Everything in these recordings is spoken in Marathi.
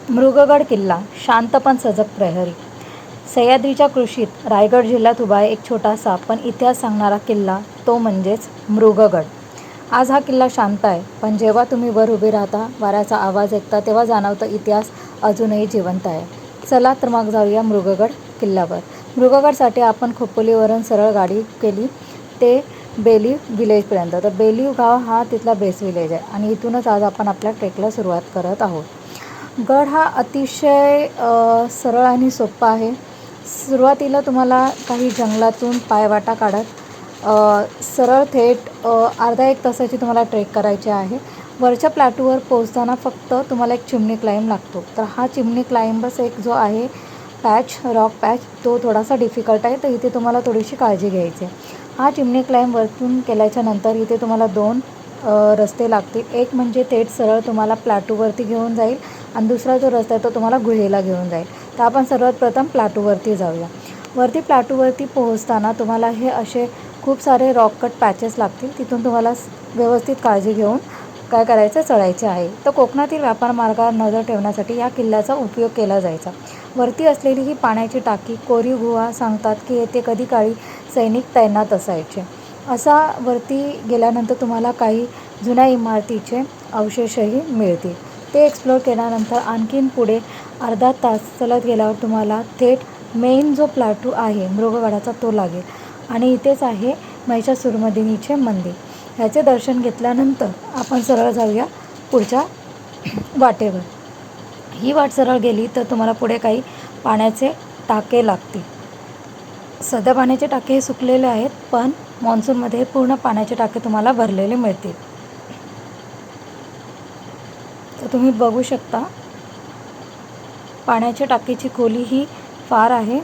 मृगगड किल्ला शांत पण सजग प्रहरी. सह्याद्रीच्या कृषीत रायगड जिल्ह्यात उभा आहे एक छोटासा पण इतिहास सांगणारा किल्ला, तो म्हणजेच मृगगड. आज हा किल्ला शांत आहे, पण जेव्हा तुम्ही वर उभे राहता, वाऱ्याचा आवाज ऐकता, तेव्हा जाणवतं इतिहास अजूनही जिवंत आहे. चला तर मग जाऊया मृगगड किल्ल्यावर. मृगगडसाठी आपण खोपोलीवरून सरळ गाडी केली ते बेलीव विलेजपर्यंत. तर बेलीव गाव हा तिथला बेस विलेज आहे आणि इथूनच आज आपण आपल्या ट्रेकला सुरुवात करत आहोत. गड हा अतिशय सरळ आणि सोपा आहे. सुरुवातीला तुम्हाला काही जंगलातून पायवाटा काढत सरळ थेट अर्धा एक तासाची तुम्हाला ट्रेक करायची आहे. वरच्या प्लॅटूवर पोहोचताना फक्त तुम्हाला एक चिमणी क्लाइंब लागतो. तर हा चिमणी क्लाइंबच एक जो आहे पॅच, रॉक पॅच, तो थोडासा डिफिकल्ट आहे, तर इथे तुम्हाला थोडीशी काळजी घ्यायची आहे. हा चिमणी क्लाइंब वरतून केल्याच्या नंतर इथे तुम्हाला दोन रस्ते लागतील. एक म्हणजे थेट सरळ तुम्हाला प्लॅटूवरती घेऊन जाईल आणि दुसरा जो रस्ता आहे तो तुम्हाला गुहेला घेऊन जाईल. तर आपण सर्वात प्रथम प्लॅटूवरती जाऊया. वरती प्लॅटूवरती पोहोचताना तुम्हाला हे असे खूप सारे रॉक कट पॅचेस लागतील. तिथून तुम्हाला व्यवस्थित काळजी घेऊन काय करायचं, चढायचे आहे. तर कोकणातील व्यापार मार्गावर नजर ठेवण्यासाठी या किल्ल्याचा उपयोग केला जायचा. वरती असलेली ही पाण्याची टाकी कोरीव गुहा सांगतात की येथे कधी काळी सैनिक तैनात असायचे. असा वरती गेल्यानंतर तुम्हाला काही जुन्या इमारतीचे अवशेषही मिळतील. ते एक्सप्लोअर केल्यानंतर आणखीन पुढे अर्धा तास चालत गेल्यावर तुम्हाला थेट मेन जो प्लॅटू आहे मृगगडाचा तो लागेल आणि इथेच आहे महिषासुरमर्दिनीचे मंदिर. ह्याचे दर्शन घेतल्यानंतर आपण सरळ जाऊया पुढच्या वाटेवर. ही वाट सरळ गेली तर तुम्हाला पुढे काही पाण्याचे टाके लागतील. सध्या पाण्याचे टाके सुकलेले आहेत, पण मान्सूनमध्ये पूर्ण पाण्याचे टाके तुम्हाला भरलेले मिळतील. तर तुम्ही बघू शकता पाण्याच्या टाकीची खोली ही फार आहे,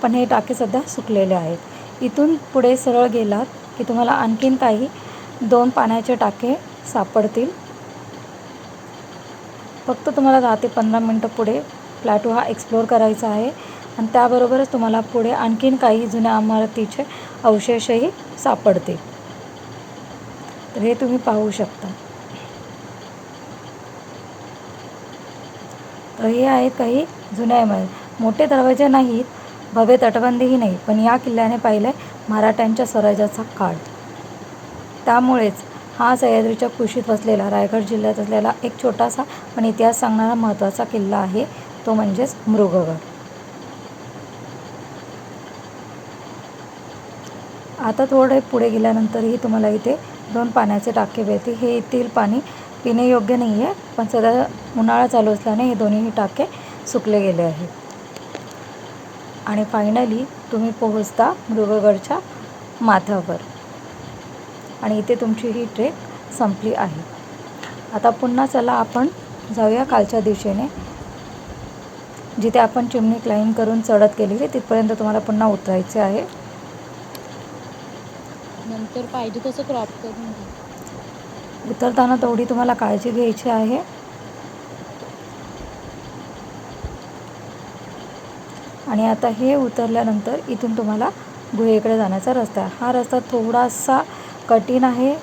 पण हे टाके सध्या सुकलेले आहेत. इथून पुढे सरळ गेलात की तुम्हाला आणखीन काही 2 पाण्याचे टाके सापडतील. फक्त तुम्हाला 10 ते 15 मिनटं पुढे प्लॅटू हा एक्सप्लोअर करायचा आहे आणि त्याबरोबरच तुम्हाला पुढे आणखीन काही जुन्या इमारतीचे अवशेषही सापडतील. तर हे तुम्ही पाहू शकता. तर हे आहेत काही जुन्या इमारती. मोठे दरवाजे नाहीत, भव्य तटबंदीही नाही, पण या किल्ल्याने पाहिलं मराठ्यांच्या स्वराज्याचा काळ. त्यामुळेच हा सह्याद्रीच्या कुशीत वसलेला रायगड जिल्ह्यात असलेला एक छोटासा पण इतिहास सांगणारा महत्त्वाचा किल्ला आहे, तो म्हणजेच मृगगड. आता थोडे पुढे गेल्यानंतरही तुम्हाला इथे 2 पाण्याचे टाके मिळतील. हे येथील पाणी पिण्यायोग्य नाही आहे, पण सध्या उन्हाळा चालू असल्याने हे दोन्हीही टाके सुकले गेले आहेत. आणि फायनली तुम्ही पोहोचता मृगगडच्या माथ्यावर आणि इथे तुमची ही ट्रेक संपली आहे. आता पुन्हा चला आपण जाऊया खालच्या दिशेने. जिथे आपण चिमणी क्लाइंब करून चढत गेलेली तिथपर्यंत तुम्हाला पुन्हा उतरायचे आहे. नंतर पाहिजे तसं क्रॉप करून घे. उतरताना तेवढी तुम्हाला काळजी घ्यायची आहे. आणि आता हे उतरल्यानंतर इथून तुम्हाला गुहेकडे जाण्याचा रस्ता आहे. हा रस्ता थोडासा कठीण आहे,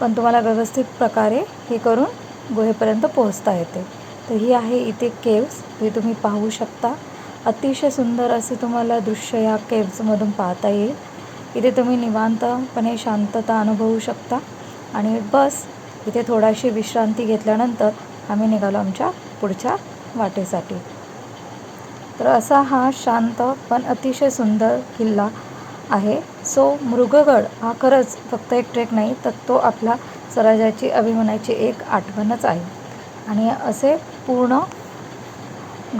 पण तुम्हाला व्यवस्थित प्रकारे हे करून गुहेपर्यंत पोहोचता येते. तर ही आहे इथे केव्स, हे तुम्ही पाहू शकता. अतिशय सुंदर असे तुम्हाला दृश्य या केव्समधून पाहता येईल. इथे तुम्ही निवांतपणे शांतता अनुभवू शकता आणि बस इथे थोडीशी विश्रांती घेतल्यानंतर आम्ही निघालो आमच्या पुढच्या वाटेसाठी. तर असा हा शांत पण अतिशय सुंदर किल्ला आहे. सो मृगगड हा खरंच फक्त एक ट्रेक नाही, तर तो आपला स्वराज्याची अभिमानाची एक आठवणच आहे. आणि असे पूर्ण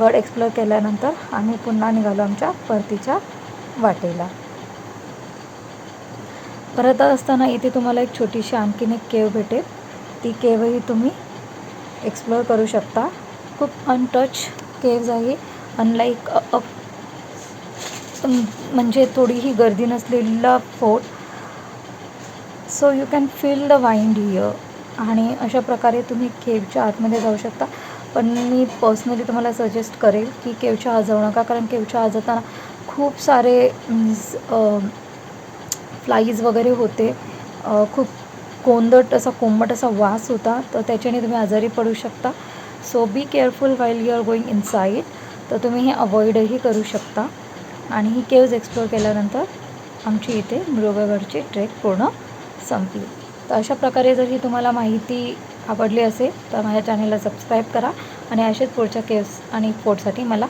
गड एक्सप्लोअर केल्यानंतर आम्ही पुन्हा निघालो आमच्या परतीच्या वाटेला. परत असताना इथे तुम्हाला एक छोटीशी आणखीन एक केव भेटेल. ती केवही तुम्ही एक्सप्लोअर करू शकता. खूप अनटच केव्ज आहे, अनलाईक म्हणजे थोडीही गर्दी नसलेला fort. So you can feel the wind here. आणि अशा प्रकारे तुम्ही केवच्या आतमध्ये जाऊ शकता. पण मी पर्सनली तुम्हाला सजेस्ट करेल की केवच्या आत जाऊ नका, कारण केवच्या आत जाताना खूप सारे फ्लाईज वगैरे होते. खूप कोंबट असा वास होता, तर त्याच्याने तुम्ही आजारी पडू शकता. So be careful while you are going inside. तर तुम्ही हे अवॉइडही करू शकता. आणि ही केव्ज एक्सप्लोअर केल्यानंतर आमची इथे मृगगडची ट्रेक पूर्ण संपली. तर अशा प्रकारे जर ही तुम्हाला माहिती आवडली असेल तर माझ्या चॅनलला सबस्क्राईब करा आणि असेच पुढच्या केव्स आणि फोर्टसाठी मला